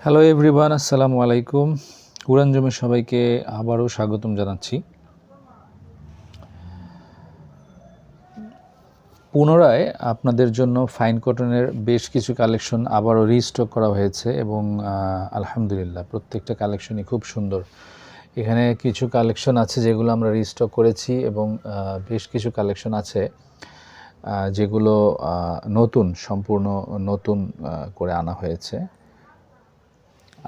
Hello everyone, আসসালামু আলাইকুম। উড়ান জমি সবাইকে আবারও স্বাগতম জানাচ্ছি। পুনরায় আপনাদের জন্য ফাইন কটনের বেশ কিছু কালেকশন আবারও রিস্টক করা হয়েছে এবং আলহামদুলিল্লাহ প্রত্যেকটা কালেকশনই খুব সুন্দর। এখানে কিছু কালেকশন আছে যেগুলো আমরা রিস্টক করেছি এবং বেশ কিছু কালেকশন আছে যেগুলো সম্পূর্ণ নতুন করে আনা হয়েছে।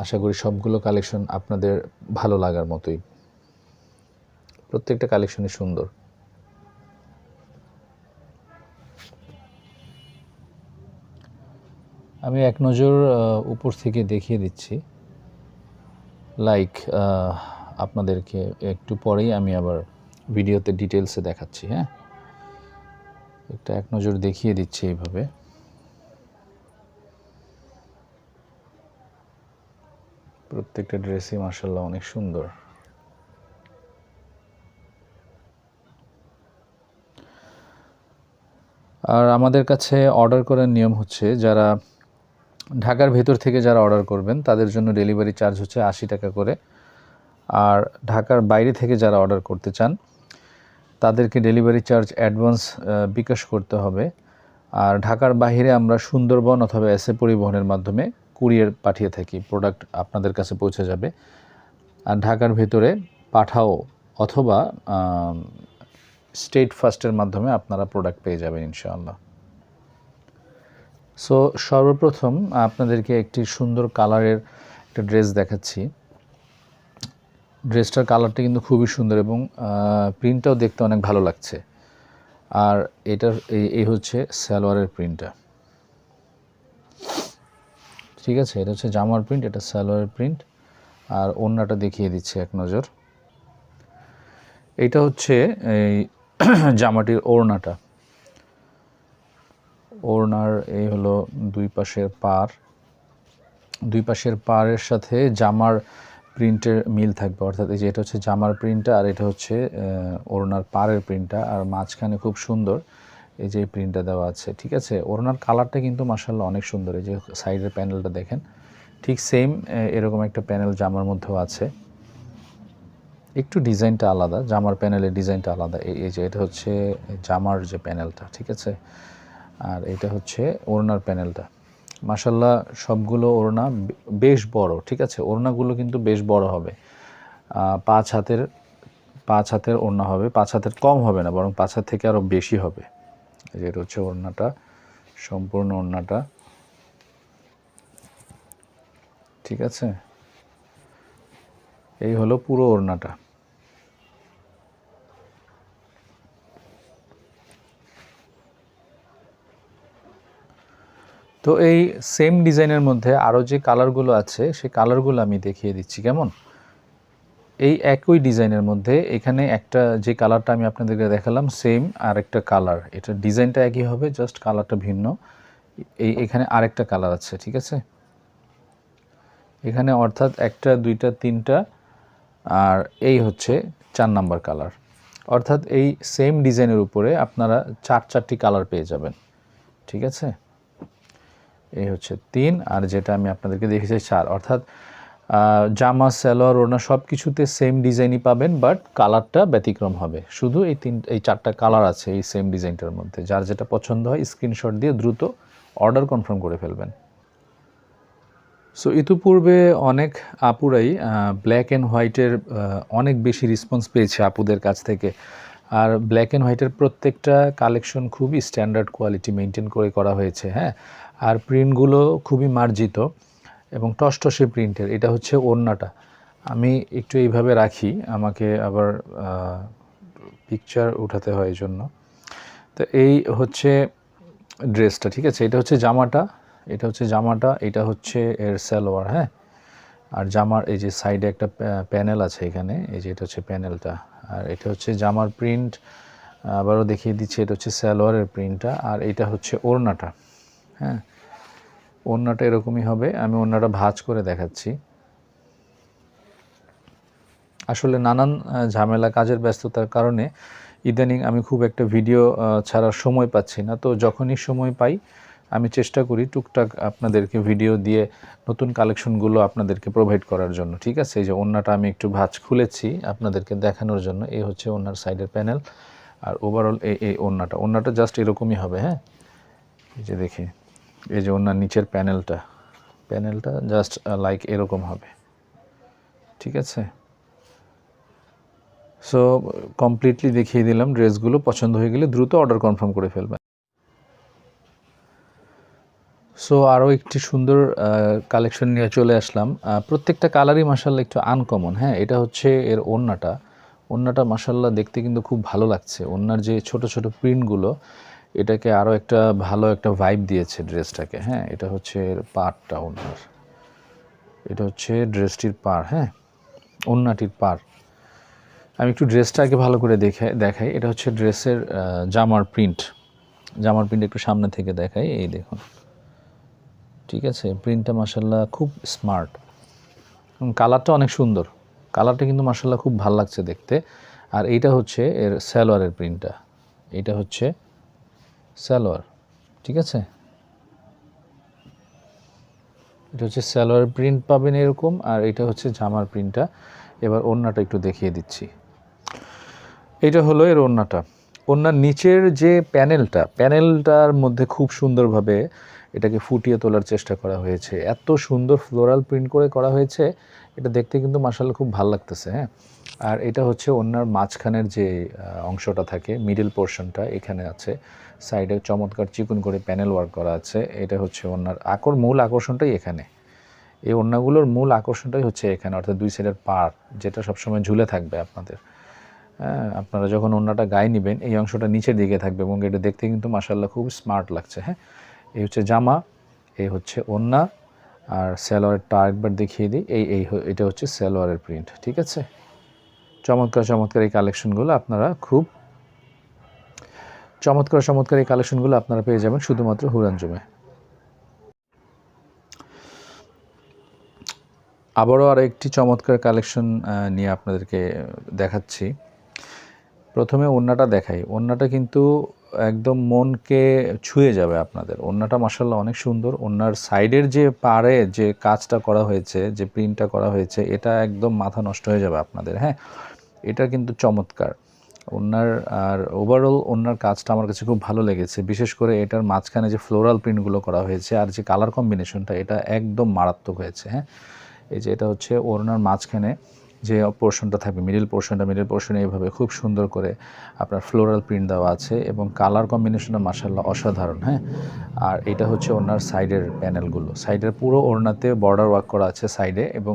আশা করি সবগুলো কালেকশন আপনাদের ভালো লাগার মতোই। প্রত্যেকটা কালেকশনই সুন্দর। আমি এক নজর উপর থেকে দেখিয়ে দিচ্ছি, আপনাদেরকে একটু পরেই আমি আবার ভিডিওতে ডিটেলসে দেখাচ্ছি। হ্যাঁ, এক নজর দেখিয়ে দিচ্ছি এইভাবে। প্রত্যেকটা ড্রেসই মাশাআল্লাহ অনেক সুন্দর। আর আমাদের কাছে অর্ডার করার নিয়ম হচ্ছে, যারা ঢাকার ভেতর থেকে যারা অর্ডার করবেন তাদের জন্য ডেলিভারি চার্জ হচ্ছে 80 টাকা করে। আর ঢাকার বাইরে থেকে যারা অর্ডার করতে চান তাদেরকে ডেলিভারি চার্জ অ্যাডভান্স বিকাশ করতে হবে। আর ঢাকার বাইরে আমরা সুন্দরবন অথবা এসএ পরিবহনের মাধ্যমে কুরিয়ার পাঠিয়ে থাকি, প্রোডাক্ট আপনাদের কাছে পৌঁছে যাবে। আর ঢাকার ভেতরে পাঠাও অথবা স্টেট ফাস্টের মাধ্যমে আপনারা প্রোডাক্ট পেয়ে যাবেন ইনশাআল্লাহ। সো সর্বপ্রথম আপনাদেরকে একটি সুন্দর কালারের একটা ড্রেস দেখাচ্ছি। ড্রেসটার কালারটা কিন্তু খুবই সুন্দর এবং প্রিন্টটাও দেখতে অনেক ভালো লাগছে। আর এটার এই হচ্ছে সালোয়ারের প্রিন্টটা, ঠিক আছে। এটা হচ্ছে জামার প্রিন্ট, এটা সালোয়ারের প্রিন্ট। আর ওড়নাটা দেখিয়ে দিচ্ছি এক নজর। এটা হচ্ছে এই জামাটির ওড়নাটা। ওড়নার এই হলো দুই পাশের পাড়ের সাথে জামার প্রিন্টের মিল থাকবে, অর্থাৎ এই যে এটা হচ্ছে জামার প্রিন্টটা আর এটা হচ্ছে ওড়নার পাড়ের প্রিন্টটা। আর মাঝখানে খুব সুন্দর এই যে প্রিন্টটা দেওয়া আছে, ঠিক আছে। ওড়নার কালারটা কিন্তু মাশাআল্লাহ অনেক সুন্দর। এই যে সাইডের প্যানেলটা দেখেন, ঠিক সেম এরকম একটা প্যানেল জামার মধ্যেও আছে, একটু ডিজাইনটা আলাদা, জামার প্যানেলের ডিজাইনটা আলাদা। এই যে এটা হচ্ছে জামার যে প্যানেলটা, ঠিক আছে। আর এটা হচ্ছে ওড়নার প্যানেলটা। মাশাআল্লাহ সবগুলো ওড়না বেশ বড়, ঠিক আছে। ওড়নাগুলো কিন্তু বেশ বড় হবে, 5 হাতের ওড়না হবে। 5 হাতের কম হবে না, বরং 5 হাত থেকে আরও বেশি হবে। এটা হচ্ছে ওড়নাটা, সম্পূর্ণ ওড়নাটা, ঠিক আছে। এই হলো পুরো ওড়নাটা। তো এই সেম ডিজাইনের মধ্যে আরও যে কালারগুলো আছে সেই কালারগুলো আমি দেখিয়ে দিচ্ছি, কেমন। এই একই ডিজাইনের মধ্যে এখানে একটা যে কালারটা আমি আপনাদেরকে দেখালাম সেম আরেকটা কালার, এটা ডিজাইনটা একই হবে, জাস্ট কালারটা ভিন্ন। এখানে আরেকটা কালার আছে, ঠিক আছে। এখানে অর্থাৎ 1টা 2টা 3টা আর এই হচ্ছে 4 নাম্বার কালার। অর্থাৎ এই সেম ডিজাইনের উপরে আপনারা 4টি কালার পেয়ে যাবেন, ঠিক আছে। এই হচ্ছে 3 আর যেটা আমি আপনাদেরকে দেখেছি 4, অর্থাৎ জামা সালোয়ার ওড়না সব কিছুতে সেম ডিজাইনই পাবেন, বাট কালারটা ব্যতিক্রম হবে। শুধু এই 4টা কালার আছে এই সেম ডিজাইনটার মধ্যে। যার যেটা পছন্দ হয় স্ক্রিনশট দিয়ে দ্রুত অর্ডার কনফার্ম করে ফেলবেন। সো ইতিপূর্বে অনেক আপুরাই ব্ল্যাক অ্যান্ড হোয়াইটের অনেক বেশি রেসপন্স পেয়েছে আপুদের কাছ থেকে। আর ব্ল্যাক অ্যান্ড হোয়াইটের প্রত্যেকটা কালেকশন খুবই স্ট্যান্ডার্ড কোয়ালিটি মেনটেন করে করা হয়েছে, হ্যাঁ। আর প্রিন্টগুলো খুবই মার্জিত এবং টসটসে প্রিন্টের। এটা হচ্ছে ওড়নাটা, আমি একটু এইভাবে রাখি, আমাকে আবার পিকচার উঠাতে হয় এই জন্য। তো এই হচ্ছে ড্রেসটা, ঠিক আছে। এটা হচ্ছে জামাটা, এটা হচ্ছে এর সালোয়ার, হ্যাঁ। আর জামার এই যে সাইডে একটা প্যানেল আছে এখানে, এই যে এটা হচ্ছে প্যানেলটা। আর এটা হচ্ছে জামার প্রিন্ট, আবারও দেখিয়ে দিচ্ছি, এটা হচ্ছে সালোয়ারের প্রিন্টটা। আর এটা হচ্ছে ওড়নাটা, হ্যাঁ। ওড়নাটা এরকমই হবে, আমি ওড়নাটা ভাঁজ করে দেখাচ্ছি। আসলে নানান ঝামেলা কাজের ব্যস্ততার কারণে ইদানিং আমি খুব একটা ভিডিও ছাড়ার সময় পাচ্ছি না। তো যখনই সময় পাই আমি চেষ্টা করি টুকটাক আপনাদেরকে ভিডিও দিয়ে নতুন কালেকশনগুলো আপনাদেরকে প্রোভাইড করার জন্য। ঠিক আছে, এই যে ওড়নাটা আমি একটু ভাঁজ খুলেছি আপনাদেরকে দেখানোর জন্য। এই হচ্ছে ওড়নার সাইডের প্যানেল, আর ওভারঅল এই ওড়নাটা জাস্ট এরকমই হবে। হ্যাঁ, এই যে দেখি, এই যে ওড়নার নিচের প্যানেলটা জাস্ট লাইক এরকম হবে। ঠিক আছে, সো কমপ্লিটলি দেখিয়ে দিলাম ড্রেসগুলো। পছন্দ হয়ে গেলে দ্রুত অর্ডার কনফার্ম করে ফেলবেন। সো আরও একটি সুন্দর কালেকশন নিয়ে চলে আসলাম। প্রত্যেকটা কালারই মাসাল্লাহ একটু আনকমন। হ্যাঁ, এটা হচ্ছে এর ওড়নাটা মাসাল্লাহ দেখতে কিন্তু খুব ভালো লাগছে। ওড়নার যে ছোট ছোট প্রিন্টগুলো এটাকে আরও একটা ভালো একটা ভাইব দিয়েছে ড্রেসটাকে। হ্যাঁ, এটা হচ্ছে এর পাড়টা ওড়নার, এটা হচ্ছে ড্রেসটির পাড়। হ্যাঁ, ওড়নাটির পাড়। আমি একটু ড্রেসটাকে ভালো করে দেখাই। এটা হচ্ছে ড্রেসের জামার প্রিন্ট একটু সামনে থেকে দেখাই। এই দেখুন, ঠিক আছে, প্রিন্টটা মাসাল্লাহ খুব স্মার্ট এবং কালারটা অনেক সুন্দর। কালারটা কিন্তু মাসাল্লাহ খুব ভালো লাগছে দেখতে। আর এইটা হচ্ছে এর সালোয়ারের প্রিন্টটা, এটা হচ্ছে সালোয়ার। ঠিক আছে, এটা হচ্ছে সালোয়ার প্রিন্ট পাবেন এরকম, আর এটা হচ্ছে জামার প্রিন্টটা। এবার ওড়নাটা একটু দেখিয়ে দিচ্ছি। এটা হলো এর ওড়নার নিচের যে প্যানেলটার মধ্যে খুব সুন্দরভাবে এটাকে ফুটিয়ে তোলার চেষ্টা করা হয়েছে। এত সুন্দর ফ্লোরাল প্রিন্ট করে করা হয়েছে, এটা দেখতে কিন্তু মাশাআল্লাহ খুব ভালো লাগতেছে। হ্যাঁ, আর এটা হচ্ছে ওড়নার মাঝখানের যে অংশটা থাকে, মিডল পোর্শনটা এখানে আছে। সাইডে চমৎকার চিকন করে প্যানেল ওয়ার্ক করা আছে। এটা হচ্ছে ওড়নার মূল আকর্ষণটাই এখানে। এই ওড়নাগুলোর মূল আকর্ষণটাই হচ্ছে এখানে, অর্থাৎ দুই সাইডের পাড় যেটা সবসময় ঝুলে থাকবে আপনাদের। হ্যাঁ, আপনারা যখন ওড়নাটা গায়ে নেবেন এই অংশটা নিচের দিকে থাকবে এবং এটা দেখতে কিন্তু মাশাআল্লাহ খুব স্মার্ট লাগছে। হ্যাঁ, এই হচ্ছে জামা, এই হচ্ছে ওড়না, আর সালোয়ারটা আরেকবার দেখিয়ে দিই। এটা হচ্ছে সালোয়ারের প্রিন্ট। ঠিক আছে, চমৎকার এই কালেকশনগুলো আপনারা খুব চমৎকার এই কালেকশনগুলো আপনারা পেয়ে যাবেন শুধুমাত্র হুরানজুমে। আবারও আরও একটি চমৎকার কালেকশন নিয়ে আপনাদেরকে দেখাচ্ছি। প্রথমে ওড়নাটা দেখাই। ওড়নাটা কিন্তু একদম মনকে ছুঁয়ে যাবে আপনাদের। ওড়নাটা মাশাআল্লাহ অনেক সুন্দর। ওড়নার সাইডের যে পাড়ে যে কাজটা করা হয়েছে, যে প্রিন্টটা করা হয়েছে, এটা একদম মাথা নষ্ট হয়ে যাবে আপনাদের। হ্যাঁ, এটা কিন্তু চমৎকার ওড়নার। আর ওভারঅল ওড়নার কাজটা আমার কাছে খুব ভালো লেগেছে। বিশেষ করে এটার মাঝখানে যে ফ্লোরাল প্রিন্টগুলো করা হয়েছে আর যে কালার কম্বিনেশনটা, এটা একদম মারাত্মক হয়েছে। হ্যাঁ, এই যে এটা হচ্ছে ওড়নার মাঝখানে যে পোর্শনটা থাকবে, মিডল পোর্শনে এইভাবে খুব সুন্দর করে আপনার ফ্লোরাল প্রিন্ট দেওয়া আছে এবং কালার কম্বিনেশনটা মাশাআল্লাহ অসাধারণ। হ্যাঁ, আর এটা হচ্ছে ওড়নার সাইডের প্যানেলগুলো। সাইডের পুরো ওড়নাতে বর্ডার ওয়ার্ক করা আছে সাইডে, এবং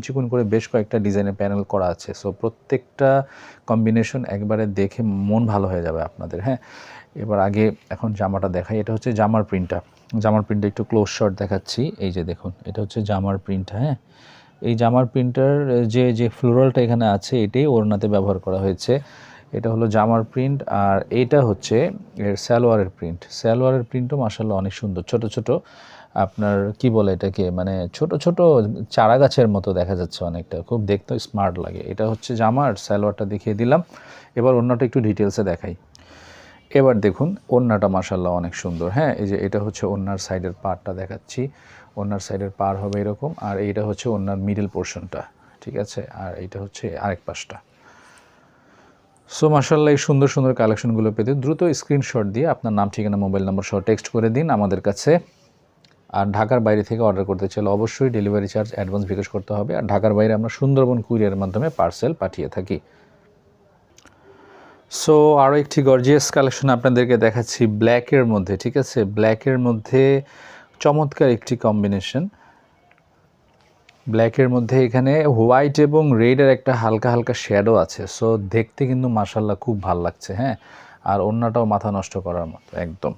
চিকুন করে বেশ কয়েকটা ডিজাইনের প্যানেল করা আছে। সো প্রত্যেকটা কম্বিনেশন একবারে দেখে মন ভালো হয়ে যাবে আপনাদের। হ্যাঁ, এখন জামাটা দেখাই। এটা হচ্ছে জামার প্রিন্টটা একটু ক্লোজ শট দেখাচ্ছি। এই যে দেখুন, এটা হচ্ছে জামার প্রিন্ট। হ্যাঁ, এই জামার প্রিন্টার যে ফ্লোরালটা এখানে আছে এটাই ওড়নাতে ব্যবহার করা হয়েছে। এটা হলো জামার প্রিন্ট, আর এটা হচ্ছে এর সালোয়ারের প্রিন্টও মাশাআল্লাহ অনেক সুন্দর। ছোট আপনার কি বলে এটাকে, মানে ছোট চারা গাছের মতো দেখা যাচ্ছে অনেকটা, খুব দেখতে স্মার্ট লাগে। এটা হচ্ছে জামার সালোয়ারটা দেখিয়ে দিলাম। এবার ওড়নাটা একটু ডিটেলসে দেখাই। এবার দেখুন ওড়নাটা মাশাআল্লাহ অনেক সুন্দর। হ্যাঁ, এই যে এটা হচ্ছে ওড়নার সাইডের পাড়টা দেখাচ্ছি। ওড়নার সাইডের পাড় হবে এরকম, আর এইটা হচ্ছে ওড়নার মিডল পোর্শনটা। ঠিক আছে, আর এইটা হচ্ছে আরেক পাশটা। সো মাশাআল্লাহ এই সুন্দর কালেকশনগুলো পেতে দ্রুত স্ক্রিনশট দিয়ে আপনার নাম, ঠিকানা, মোবাইল নাম্বার সহ টেক্সট করে দিন আমাদের কাছে। আর ঢাকার বাইরে থেকে অর্ডার করতে চাইলে অবশ্যই ডেলিভারি চার্জ অ্যাডভান্স বিকাশ করতে হবে। আর ঢাকার বাইরে আমরা সুন্দরবন কুরিয়ারের মাধ্যমে পার্সেল পাঠিয়ে থাকি। সো আরও একটি গর্জিয়াস কালেকশন আপনাদেরকে দেখাচ্ছি ব্ল্যাকের মধ্যে। ঠিক আছে, ব্ল্যাকের মধ্যে চমৎকার একটি কম্বিনেশন। ব্ল্যাকের মধ্যে এখানে হোয়াইট এবং রেডের একটা হালকা শ্যাডো আছে। সো দেখতে কিন্তু মাশাআল্লাহ খুব ভালো লাগছে। হ্যাঁ, আর ওড়নাটাও মাথা নষ্ট করার মতো একদম।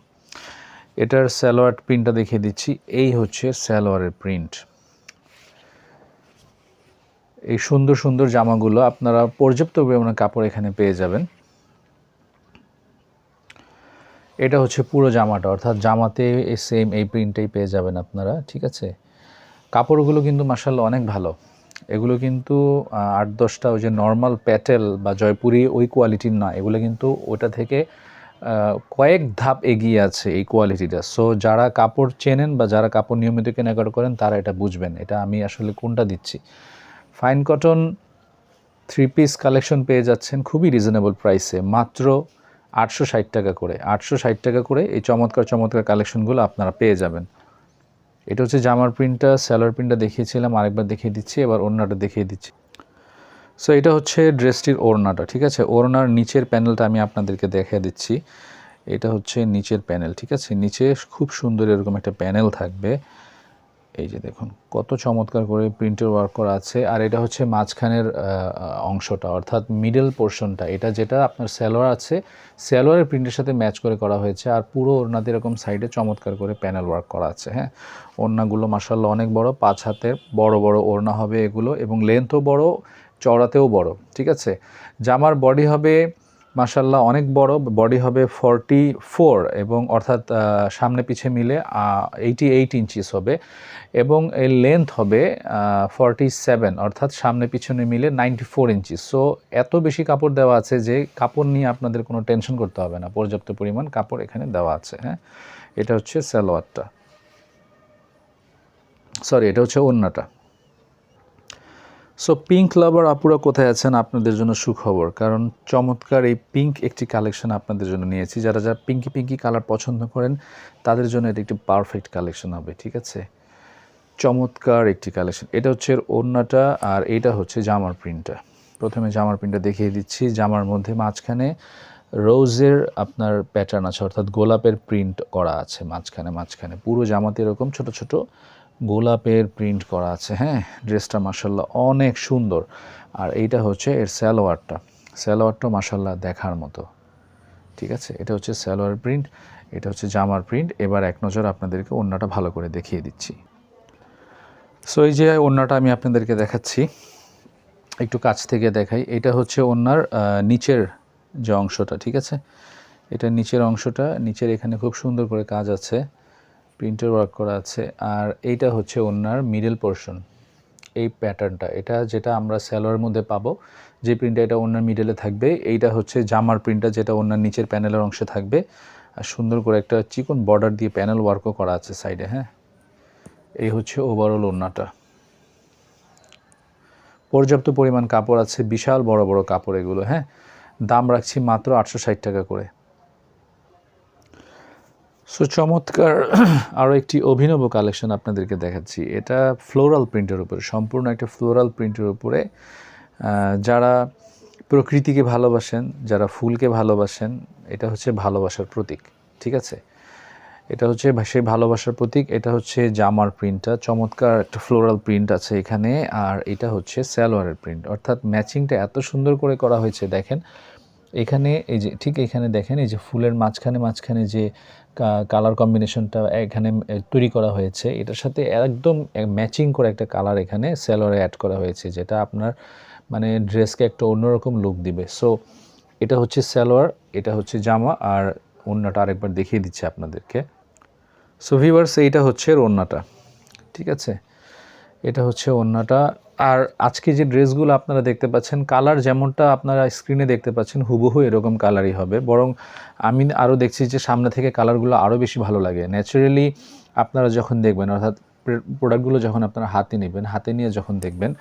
এটার সালোয়ার প্রিন্টটা দেখিয়ে দিচ্ছি। এই হচ্ছে সালোয়ারের প্রিন্ট। এই সুন্দর জামাগুলো আপনারা পর্যাপ্ত পরিমাণে কাপড় এখানে পেয়ে যাবেন। এটা হচ্ছে পুরো জামাটা, অর্থাৎ জামাতে সেম এই প্রিন্টটাই পেয়ে যাবেন আপনারা। ঠিক আছে, কাপড়গুলো কিন্তু মাশাআল্লাহ অনেক ভালো। এগুলো কিন্তু 8-10টা ওই যে নর্মাল প্যাটেল বা জয়পুরি ওই কোয়ালিটির না, এগুলো কিন্তু ওটা থেকে কয়েক ধাপ এগিয়ে আছে এই কোয়ালিটিটা। সো যারা কাপড় চেনেন বা যারা কাপড় নিয়মিত কেনাকাটা করেন তারা এটা বুঝবেন, এটা আমি আসলে কোনটা দিচ্ছি। ফাইন কটন 3 পিস কালেকশন পেয়ে যাচ্ছেন খুবই রিজনেবল প্রাইসে, মাত্র 860 টাকা করে। 860 টাকা করে এই চমৎকার চমৎকার কালেকশনগুলো আপনারা পেয়ে যাবেন। এটা হচ্ছে জামার প্রিন্টটা, সালোয়ার প্রিন্টটা দেখিয়েছিলাম, আরেকবার দেখিয়ে দিচ্ছি, এবার ওড়নাটা দেখিয়ে দিচ্ছি। সো এটা হচ্ছে ড্রেসটির ওড়নাটা, ঠিক আছে। ওড়নার নিচের প্যানেলটা আমি আপনাদেরকে দেখিয়ে দিচ্ছি। এটা হচ্ছে নিচের প্যানেল, ঠিক আছে। নিচে খুব সুন্দর এরকম একটা প্যানেল থাকবে, এই যে দেখুন কত চমৎকার করে প্রিন্টের ওয়ার্ক করা আছে। আর এটা হচ্ছে মাঝখানের অংশটা, অর্থাৎ মিডল পোর্শনটা, এটা যেটা আপনার সালোয়ার আছে, সালোয়ারের প্রিন্টের সাথে ম্যাচ করে করা হয়েছে। আর পুরো ওড়নাতে এরকম সাইডে চমৎকার করে প্যানেল ওয়ার্ক করা আছে। হ্যাঁ, ওড়নাগুলো মাশাআল্লাহ অনেক বড়, 5 হাতের বড় বড় ওড়না হবে এগুলো, এবং লেন্থও বড়, চওড়াতেও বড়, ঠিক আছে। জামার বডি হবে মাশাআল্লাহ অনেক বড়, বডি হবে 44, এবং অর্থাৎ সামনে পিছে মিলে 88 ইঞ্চিস হবে, এবং এর লেন্থ হবে 47, অর্থাৎ সামনে পিছনে মিলে 94 ইঞ্চি। সো এত বেশি কাপড় দেওয়া আছে যে কাপড় নিয়ে আপনাদের কোনো টেনশন করতে হবে না, পর্যাপ্ত পরিমাণ কাপড় এখানে দেওয়া আছে। হ্যাঁ, এটা হচ্ছে সালোয়ারটা, সরি এটা হচ্ছে ওড়নাটা। সো পিঙ্ক লাভার আপুরা কোথায় আছেন, আপনাদের জন্য সুখবর, কারণ চমৎকার এই পিঙ্ক একটি কালেকশন আপনাদের জন্য নিয়েছি। যারা যারা পিঙ্কি পিঙ্কি কালার পছন্দ করেন তাদের জন্য এটা একটি পারফেক্ট কালেকশন হবে, ঠিক আছে। চমৎকার একটি কালেকশন। এটা হচ্ছে ওড়নাটা, আর এটা হচ্ছে জামার প্রিন্টটা। প্রথমে জামার প্রিন্টটা দেখিয়ে দিচ্ছি। জামার মধ্যে মাঝখানে রোজের আপনার প্যাটার্ন আছে, অর্থাৎ গোলাপের প্রিন্ট করা আছে মাঝখানে মাঝখানে। পুরো জামাতে এরকম ছোট ছোট গোলাপের প্রিন্ট করা আছে। হ্যাঁ, ড্রেসটা মাশাআল্লাহ অনেক সুন্দর। আর এইটা হচ্ছে এর সালোয়ারটা, সালোয়ারটা মাশাআল্লাহ দেখার মতো, ঠিক আছে। এটা হচ্ছে সালোয়ার প্রিন্ট, এটা হচ্ছে জামার প্রিন্ট। এবার এক নজর আপনাদেরকে ওড়নাটা ভালো করে দেখিয়ে দিচ্ছি। সো এই যে ওড়নাটা আমি আপনাদেরকে দেখাচ্ছি, একটু কাছ থেকে দেখাই। এটা হচ্ছে ওড়নার নিচের যে অংশটা, ঠিক আছে। এটা নিচের অংশটা, নিচের এখানে খুব সুন্দর করে কাজ আছে, প্রিন্টের ওয়ার্ক করা আছে। আর এইটা হচ্ছে ওড়নার মিডল পোর্শন, এই প্যাটার্নটা, এটা যেটা আমরা সালোয়ারের মধ্যে পাবো, যে প্রিন্টটা এটা ওড়নার মিডলে থাকবে। এইটা হচ্ছে জামার প্রিন্টটা, যেটা ওড়নার নিচের প্যানেলের অংশে থাকবে। আর সুন্দর করে একটা চিকন বর্ডার দিয়ে প্যানেল ওয়ার্কও করা আছে সাইডে। হ্যাঁ, এই হচ্ছে ওভারঅল ওড়নাটা। পর্যাপ্ত পরিমাণ কাপড় আছে, বিশাল বড় বড় কাপড় এগুলো। হ্যাঁ, দাম রাখছি মাত্র 860 টাকা করে। সো চমৎকার আরও একটি অভিনব কালেকশন আপনাদেরকে দেখাচ্ছি। এটা ফ্লোরাল প্রিন্টের উপরে, সম্পূর্ণ একটা ফ্লোরাল প্রিন্টের উপরে। যারা প্রকৃতিকে ভালোবাসেন, যারা ফুলকে ভালোবাসেন, এটা হচ্ছে ভালোবাসার প্রতীক, ঠিক আছে। এটা হচ্ছে সেই ভালোবাসার প্রতীক। এটা হচ্ছে জামার প্রিন্টটা, চমৎকার একটা ফ্লোরাল প্রিন্ট আছে এখানে। আর এটা হচ্ছে সালোয়ারের প্রিন্ট, অর্থাৎ ম্যাচিংটা এত সুন্দর করে করা হয়েছে। দেখেন এখানে, এই যে ঠিক এখানে দেখেন, এই যে ফুলের মাঝখানে মাঝখানে যে কালার কম্বিনেশনটা এখানে তৈরি করা হয়েছে, এটার সাথে একদম ম্যাচিং করে একটা কালার এখানে সালোয়ারে অ্যাড করা হয়েছে, যেটা আপনার মানে ড্রেসকে একটা অন্যরকম লুক দিবে। সো এটা হচ্ছে সালোয়ার, এটা হচ্ছে জামা, আর ওড়নাটা আরেকবার দেখিয়ে দিচ্ছি আপনাদেরকে। সো ভিউয়ার্স, এইটা হচ্ছে ওড়নাটা, ঠিক আছে। এটা হচ্ছে ওড়নাটা। আর আজকে যে ড্রেসগুলো আপনারা দেখতে পাচ্ছেন, কালার যেমনটা আপনারা স্ক্রিনে দেখতে পাচ্ছেন হুবহু এরকম কালারই হবে, বরং আমি আরও দেখছি যে সামনে থেকে কালারগুলো আরও বেশি ভালো লাগে। ন্যাচারালি আপনারা যখন দেখবেন, অর্থাৎ প্রোডাক্টগুলো যখন আপনারা হাতে নেবেন, হাতে নিয়ে যখন দেখবেন,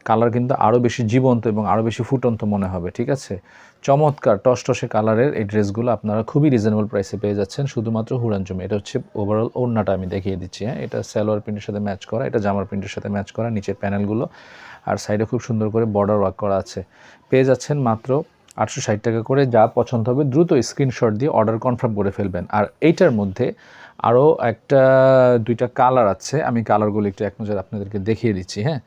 কালার কিন্তু আরও বেশি জীবন্ত এবং আরও বেশি ফুটন্ত মনে হবে, ঠিক আছে। চমৎকার টসটসে কালারের এই ড্রেসগুলো আপনারা খুবই রিজনেবল প্রাইসে পেয়ে যাচ্ছেন শুধুমাত্র হুড়ান জমি। এটা হচ্ছে ওভারঅল ওড়নাটা আমি দেখিয়ে দিচ্ছি। হ্যাঁ, এটা সালোয়ার প্রিন্টের সাথে ম্যাচ করা, এটা জামার প্রিন্টের সাথে ম্যাচ করা, নিচের প্যানেলগুলো আর সাইডে খুব সুন্দর করে বর্ডার ওয়ার্ক করা আছে। পেয়ে যাচ্ছেন মাত্র 860 টাকা করে। যা পছন্দ হবে দ্রুত স্ক্রিনশট দিয়ে অর্ডার কনফার্ম করে ফেলবেন। আর এইটার মধ্যে আরও একটা দুইটা কালার আছে, আমি কালারগুলো একটু এক নজর আপনাদেরকে দেখিয়ে দিচ্ছি। হ্যাঁ,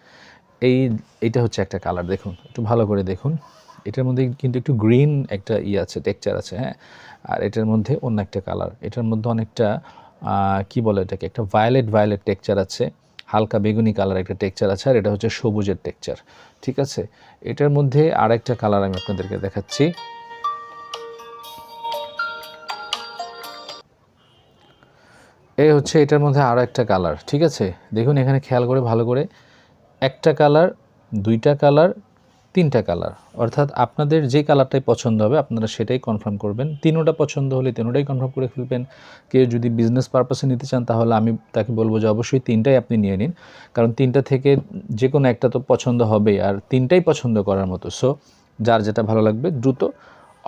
এইটা হচ্ছে একটা কালার, দেখুন একটু ভালো করে দেখুন। এটার মধ্যে কিন্তু একটু গ্রিন একটা আছে, টেক্সচার আছে। হ্যাঁ, আর এটার মধ্যে অন্য একটা কালার, এটার মধ্যে অনেকটা কি বলে এটাকে, একটা ভায়োলেট টেক্সচার আছে, হালকা বেগুনি কালার একটা টেক্সচার আছে, আর এটা হচ্ছে সবুজের টেক্সচার, ঠিক আছে। এটার মধ্যে আরেকটা কালার আমি আপনাদেরকে দেখাচ্ছি। এই হচ্ছে এটার মধ্যে আরও একটা কালার, ঠিক আছে। দেখুন এখানে খেয়াল করে ভালো করে, একটা কালার, দুইটা কালার, 3টা কালার, অর্থাৎ আপনাদের যে কালারটাই পছন্দ হবে আপনারা সেটাই কনফার্ম করবেন। 3টা পছন্দ হলে 3টাই কনফার্ম করে ফেলবেন। কেউ যদি বিজনেস পারপাসে নিতে চান তাহলে আমি তাকে বলবো যে অবশ্যই 3টাই আপনি নিয়ে নিন, কারণ 3টা থেকে যে কোনো একটা তো পছন্দ হবেই, আর 3টাই পছন্দ করার মতো। সো যার যেটা ভালো লাগবে দ্রুত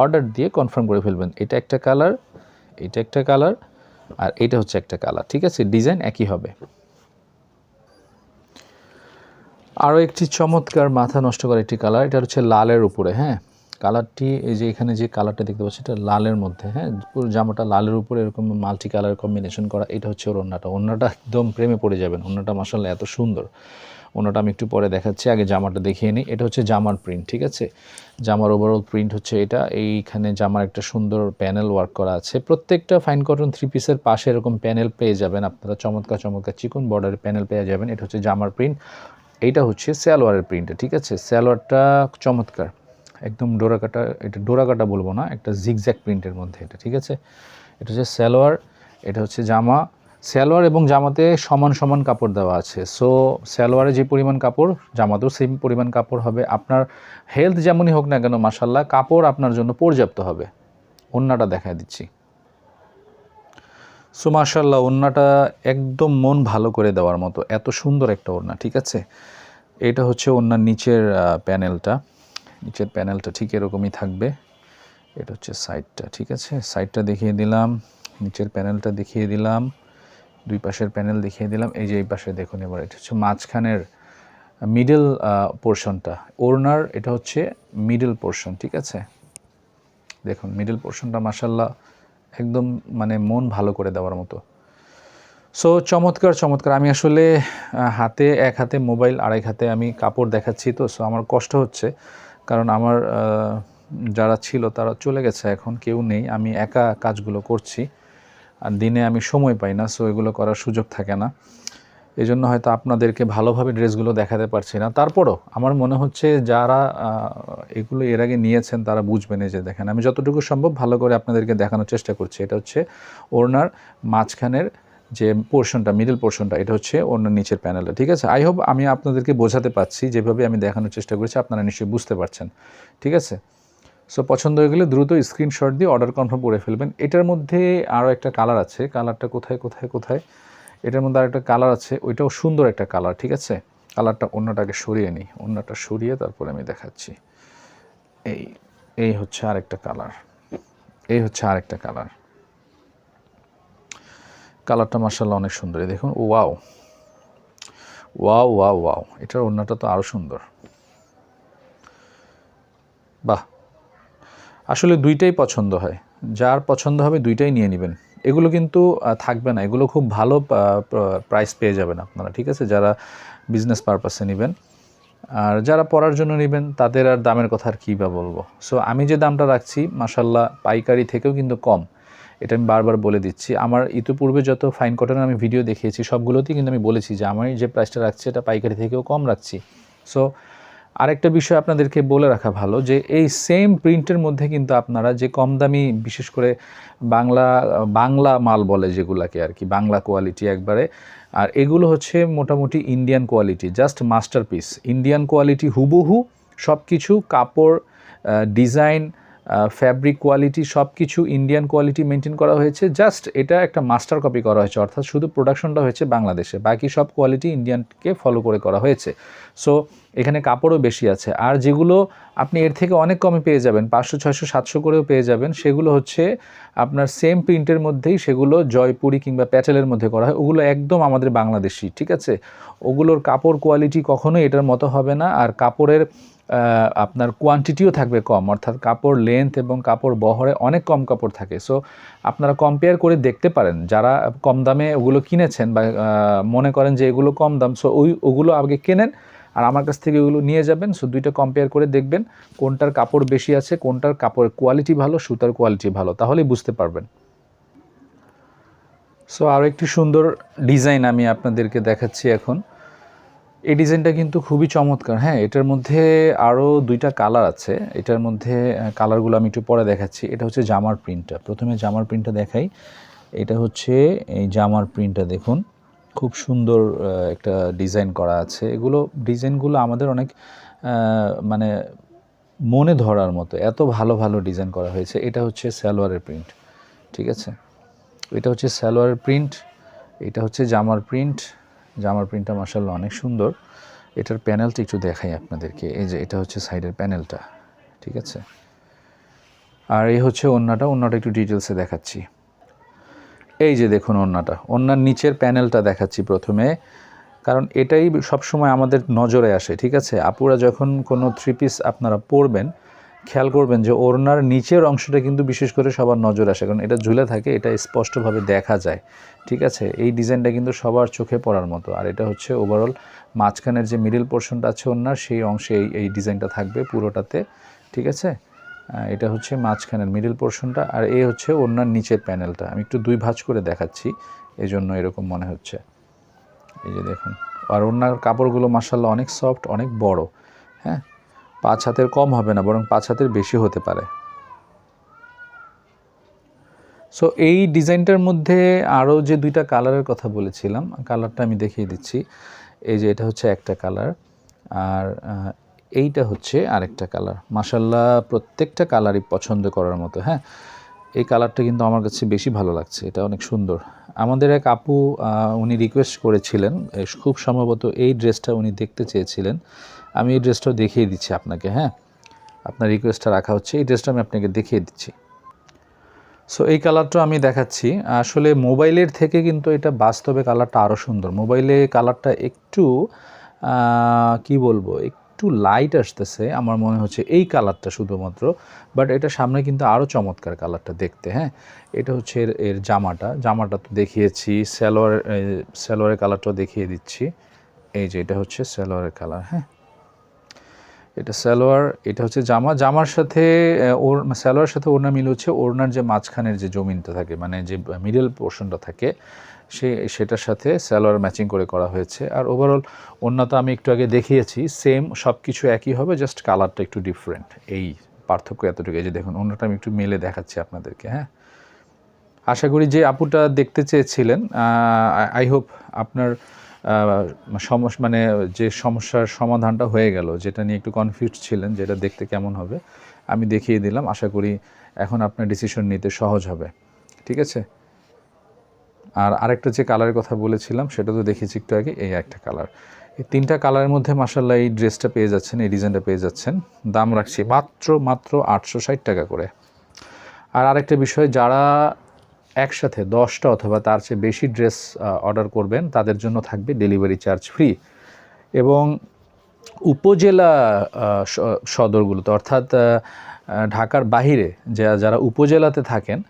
অর্ডার দিয়ে কনফার্ম করে ফেলবেন। এটা একটা কালার, এটা একটা কালার, আর এটা হচ্ছে একটা কালার, ঠিক আছে? ডিজাইন একই হবে। আরও একটি চমৎকার মাথা নষ্ট করা একটি কালার, এটা হচ্ছে লালের উপরে। হ্যাঁ, কালারটি এই যে এখানে যে কালারটা দেখতে পাচ্ছি এটা লালের মধ্যে। হ্যাঁ, পুরো জামাটা লালের উপরে এরকম মাল্টি কালার কম্বিনেশন করা। এটা হচ্ছে ওর ওড়নাটা। ওড়নাটা একদম প্রেমে পড়ে যাবেন। ওড়নাটা মাশাআল্লাহ এত সুন্দর। ওড়নাটা আমি একটু পরে দেখাচ্ছি, আগে জামাটা দেখিয়ে নিই। এটা হচ্ছে জামার প্রিন্ট, ঠিক আছে? জামার ওভারঅল প্রিন্ট হচ্ছে এটা। এইখানে জামার একটা সুন্দর প্যানেল ওয়ার্ক করা আছে। প্রত্যেকটা ফাইন কটন 3 পিসের পাশে এরকম প্যানেল পেয়ে যাবেন আপনারা, চমৎকার চমৎকার চিকন বর্ডারের প্যানেল পেয়ে যাবেন। এটা হচ্ছে জামার প্রিন্ট। এইটা হচ্ছে সালোয়ারের প্রিন্টে, ঠিক আছে? সালোয়ারটা চমৎকার, একদম ডোরাকাটা। এটা ডোরাকাটা বলবো না, একটা জিগজ্যাগ প্রিন্টের মধ্যে এটা, ঠিক আছে? এটা হচ্ছে সালোয়ার, এটা হচ্ছে জামা। সালোয়ার এবং জামাতে সমান সমান কাপড় দেওয়া আছে। সো সালোয়ারে যে পরিমাণ কাপড়, জামাতেও সেম পরিমাণ কাপড় হবে। আপনার হেলথ যেমনই হোক না কেন, মাশাআল্লাহ কাপড় আপনার জন্য পর্যাপ্ত হবে। ওড়নাটা দেখায় দিচ্ছি। সো মাশাআল্লাহ ওড়নাটা একদম মন ভালো করে দেওয়ার মতো, এত সুন্দর একটা ওড়না, ঠিক আছে? এটা হচ্ছে ওড়নার নিচের প্যানেলটা। নিচের প্যানেলটা ঠিক এরকমই থাকবে। এটা হচ্ছে সাইডটা, ঠিক আছে? সাইডটা দেখিয়ে দিলাম, নিচের প্যানেলটা দেখিয়ে দিলাম, দুই পাশের প্যানেল দেখিয়ে দিলাম। এই যে এই পাশে দেখুন, এবার এটা হচ্ছে মাঝখানের মিডল পোর্শনটা ওড়নার। এটা হচ্ছে মিডল পোর্শন, ঠিক আছে? দেখুন মিডল পোর্শনটা মাশাআল্লাহ একদম মানে মন ভালো করে দেওয়ার মতো। সো চমৎকার চমৎকার। আমি আসলে হাতে এক হাতে মোবাইল, আরেক হাতে আমি কাপড় দেখাচ্ছি, তো সো আমার কষ্ট হচ্ছে, কারণ আমার যারা ছিল তারা চলে গেছে, এখন কেউ নেই। আমি একা কাজগুলো করছি, আর দিনে আমি সময় পাই না, সো এগুলো করার সুযোগ থাকে না। এই জন্য হয়তো আপনাদেরকে ভালোভাবে ড্রেসগুলো দেখাতে পারছি না। তারপরও আমার মনে হচ্ছে যারা এগুলো এর আগে নিয়েছেন তারা বুঝবেন। যে দেখেন আমি যতটুকু সম্ভব ভালো করে আপনাদেরকে দেখানোর চেষ্টা করছি। এটা হচ্ছে ওড়নার মাঝখানের যে পোর্শনটা, মিডল পোর্শনটা, এটা হচ্ছে ওড়নার নিচের প্যানেলটা, ঠিক আছে? আই হোপ আমি আপনাদেরকে বোঝাতে পারছি, যেভাবে আমি দেখানোর চেষ্টা করছি আপনারা নিশ্চয়ই বুঝতে পারছেন, ঠিক আছে? সো পছন্দ হয়ে গেলে দ্রুত স্ক্রিনশট দিয়ে অর্ডার কনফার্ম করে ফেলবেন। এটার মধ্যে আরও একটা কালার আছে, কালারটা কোথায় কোথায় কোথায়, এটার মধ্যে আরেকটা কালার আছে, ওইটাও সুন্দর একটা কালার, ঠিক আছে? কালারটা অন্যটাকে সরিয়ে নিই, অন্যটা সরিয়ে তারপরে আমি দেখাচ্ছি। এই হচ্ছে আরেকটা কালার, এই হচ্ছে আরেকটা কালার। কালারটা মাশাআল্লাহ অনেক সুন্দর। দেখুন, ওয়াও ওয়াও ওয়াও ওয়াও, এটার অন্যটা তো আরও সুন্দর। বাহ, আসলে দুইটাই পছন্দ হয়, যার পছন্দ হবে দুইটাই নিয়ে নেবেন। এগুলো কিন্তু থাকবে না, এগুলো খুব ভালো প্রাইস পেয়ে যাবেন আপনারা, ঠিক আছে? যারা বিজনেস পারপাসে নেবেন, আর যারা পড়ার জন্য নেবেন তাদের আর দামের কথা আর কী বা বলবো। সো আমি যে দামটা রাখছি মাশাআল্লাহ পাইকারি থেকেও কিন্তু কম, এটা আমি বারবার বলে দিচ্ছি। আমার ইতিপূর্বে যত ফাইন কটনের আমি ভিডিও দেখিয়েছি সবগুলোতেই কিন্তু আমি বলেছি যে আমি যে প্রাইসটা রাখছি এটা পাইকারি থেকেও কম রাখছি। সো আরেকটা বিষয় আপনাদেরকে বলে রাখা ভালো, যে এই সেম প্রিন্টের মধ্যে কিন্তু আপনারা যে কম দামি, বিশেষ করে বাংলা মাল বলে যেগুলাকে আর কি, বাংলা কোয়ালিটি একবারে, আর এগুলো হচ্ছে মোটামুটি Indian quality, just masterpiece. Indian quality হুবহু সব কিছু, কাপড়, ডিজাইন, ফ্যাব্রিক কোয়ালিটি সব কিছু ইন্ডিয়ান কোয়ালিটি মেনটেন করা হয়েছে। জাস্ট এটা একটা মাস্টার কপি করা হয়েছে, অর্থাৎ শুধু প্রোডাকশনটা হয়েছে বাংলাদেশে, বাকি সব কোয়ালিটি ইন্ডিয়ানকে ফলো করে করা হয়েছে। সো এখানে কাপড়ও বেশি আছে। আর যেগুলো আপনি এর থেকে অনেক কমে পেয়ে যাবেন, 500 600 700 করেও পেয়ে যাবেন, সেগুলো হচ্ছে আপনার সেম প্রিন্টের মধ্যেই, সেগুলো জয়পুরি কিংবা প্যাটেলের মধ্যে করা হয়, ওগুলো একদম আমাদের বাংলাদেশি, ঠিক আছে? ওগুলোর কাপড় কোয়ালিটি কখনোই এটার মতো হবে না, আর কাপড়ের আপনার কোয়ান্টিটিও থাকবে কম, অর্থাৎ কাপড় লেন্থ এবং কাপড় বহরে অনেক কম কাপড় থাকে। সো আপনারা কম্পেয়ার করে দেখতে পারেন, যারা কম দামে ওগুলো কিনেছেন বা মনে করেন যে এগুলো কম দাম, সো ওগুলো আগে কেনেন আর আমার কাছ থেকে ওগুলো নিয়ে যাবেন। সো দুইটা কম্পেয়ার করে দেখবেন কোনটার কাপড় বেশি আছে, কোনটার কাপড়ের কোয়ালিটি ভালো, সুতার কোয়ালিটি ভালো, তাহলেই বুঝতে পারবেন। সো আরও একটি সুন্দর ডিজাইন আমি আপনাদেরকে দেখাচ্ছি এখন। এই ডিজাইনটা কিন্তু খুবই চমৎকার। হ্যাঁ, এটার মধ্যে আরও দুইটা কালার আছে, এটার মধ্যে কালারগুলো আমি একটু পরে দেখাচ্ছি। এটা হচ্ছে জামার প্রিন্টটা, প্রথমে জামার প্রিন্টটা দেখাই। এটা হচ্ছে এই জামার প্রিন্টটা, দেখুন খুব সুন্দর একটা ডিজাইন করা আছে। এগুলো ডিজাইনগুলো আমাদের অনেক মানে মনে ধরার মতো, এত ভালো ভালো ডিজাইন করা হয়েছে। এটা হচ্ছে সালোয়ারের প্রিন্ট, ঠিক আছে? এটা হচ্ছে সালোয়ারের প্রিন্ট, এটা হচ্ছে জামার প্রিন্ট। জামার প্রিন্টটা মাশাআল্লাহ অনেক সুন্দর। এটার প্যানেলটা একটু দেখাই আপনাদেরকে। এই যে এটা হচ্ছে সাইডের প্যানেলটা, ঠিক আছে? আর এই হচ্ছে ওড়নাটা। ওড়নাটা একটু ডিটেলসে দেখাচ্ছি। এই যে দেখুন ওড়নাটা, ওড়নার নিচের প্যানেলটা দেখাচ্ছি প্রথমে, কারণ এটাই সবসময় আমাদের নজরে আসে, ঠিক আছে? আপুরা যখন কোনো থ্রি পিস আপনারা পরবেন, খেয়াল করবেন যে ওড়নার নিচের অংশটা কিন্তু বিশেষ করে সবার নজরে আসে, কারণ এটা ঝুলে থাকে, এটা স্পষ্টভাবে দেখা যায়, ঠিক আছে? এই ডিজাইনটা কিন্তু সবার চোখে পড়ার মতো। আর এটা হচ্ছে ওভারঅল মাঝখানের যে মিডল পোর্শনটা আছে ওড়নার, সেই অংশে এই ডিজাইনটা থাকবে পুরোটাতে, ঠিক আছে? এটা হচ্ছে মাঝখানের মিডল পোর্শনটা, আর এই হচ্ছে ওড়নার নিচের প্যানেলটা। আমি একটু দুই ভাঁজ করে দেখাচ্ছি, এই জন্য এরকম মনে হচ্ছে। এই যে দেখুন, আর ওড়নার কাপড়গুলো মাশাআল্লাহ অনেক সফট, অনেক বড়, হ্যাঁ? 5 হাতের কম হবে না, বরং 5 হাতের বেশি হতে পারে। সো এই ডিজাইনটার মধ্যে আরও যে দুইটা কালারের কথা বলেছিলাম, কালারটা আমি দেখিয়ে দিচ্ছি। এই যে এটা হচ্ছে একটা কালার, আর এইটা হচ্ছে আরেকটা কালার। মাশাআল্লাহ প্রত্যেকটা কালারই পছন্দ করার মতো, হ্যাঁ? এই কালারটা কিন্তু আমার কাছে বেশি ভালো লাগছে, এটা অনেক সুন্দর। আমাদের এক আপু উনি রিকোয়েস্ট করেছিলেন, খুব সম্ভবত এই ড্রেসটা উনি দেখতে চেয়েছিলেন। আমি এই ড্রেসটাও দেখিয়ে দিচ্ছি আপনাকে, হ্যাঁ? আপনার রিকোয়েস্টটা রাখা হচ্ছে, এই ড্রেসটা আমি আপনাকে দেখিয়ে দিচ্ছি। সো এই কালারটা আমি দেখাচ্ছি। আসলে মোবাইলের থেকে কিন্তু এটা বাস্তবে কালারটা আরও সুন্দর। মোবাইলে কালারটা একটু কি বলবো, একটু লাইট আসতেছে আমার মনে হচ্ছে এই কালারটা শুধুমাত্র, বাট এটা সামনে কিন্তু আরও চমৎকার কালারটা দেখতে, হ্যাঁ? এটা হচ্ছে এর জামাটা তো দেখিয়েছি, সালোয়ারের কালারটাও দেখিয়ে দিচ্ছি। এই যে এটা হচ্ছে সালোয়ারের কালার, হ্যাঁ? এটা সালোয়ার, এটা হচ্ছে জামার সাথে সালোয়ারের সাথে ওড়না মিল হচ্ছে ওড়নার যে মাঝখানের যে জমিনটা থাকে, মানে যে মিডল পোর্শনটা থাকে, সেটার সাথে সালোয়ার ম্যাচিং করে করা হয়েছে। আর ওভারঅল ওড়না তো আমি একটু আগে দেখিয়েছি, সেম সব কিছু একই হবে, জাস্ট কালারটা একটু ডিফারেন্ট, এই পার্থক্য এতটুকু। এই যে দেখুন ওড়নাটা আমি একটু মেলে দেখাচ্ছি আপনাদেরকে, হ্যাঁ? আশা করি যে আপুটা দেখতে চেয়েছিলেন, আই হোপ আপনার মানে যে সমস্যার সমাধানটা হয়ে গেল, যেটা নিয়ে একটু কনফিউজ ছিলেন, যেটা দেখতে কেমন হবে আমি দেখিয়ে দিলাম। আশা করি এখন আপনার ডিসিশন নিতে সহজ হবে, ঠিক আছে? আর আরেকটা যে কালারের কথা বলেছিলাম সেটা তো দেখেছি একটু আগে, এই একটা কালার। এই তিনটা কালারের মধ্যে মাশাআল্লাহ এই ড্রেসটা পেয়ে যাচ্ছেন, এই ডিজাইনটা পেয়ে যাচ্ছেন। দাম রাখছি মাত্র 860 টাকা করে। আর আরেকটা বিষয়, যারা একসাথে 10টা অথবা তার চেয়ে বেশি ড্রেস অর্ডার করবেন, তাদের জন্য থাকবে ডেলিভারি চার্জ ফ্রি। এবং উপজেলা সদরগুলোতে, অর্থাৎ ঢাকার বাহিরে যারা উপজেলাতে থাকেন,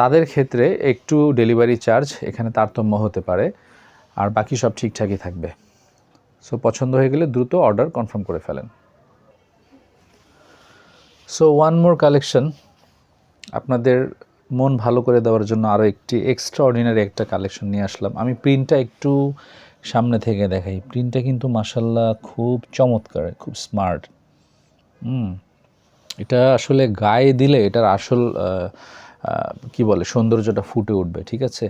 তাদের ক্ষেত্রে একটু ডেলিভারি চার্জ এখানে তারতম্য হতে পারে, আর বাকি সব ঠিকঠাকই থাকবে। সো পছন্দ হয়ে গেলে দ্রুত অর্ডার কনফার্ম করে ফেলেন। সো ওয়ান মোর কালেকশন, আপনাদের মন ভালো করে দেওয়ার জন্য আরও একটি এক্সট্রা অর্ডিনারি একটা কালেকশন নিয়ে আসলাম। আমি প্রিন্টটা একটু সামনে থেকে দেখাই। প্রিন্টটা কিন্তু মাশাআল্লাহ খুব চমৎকার, খুব স্মার্ট। এটা আসলে গায়ে দিলে এটার আসল কি বলে সৌন্দর্যটা ফুটে উঠবে, ঠিক আছে?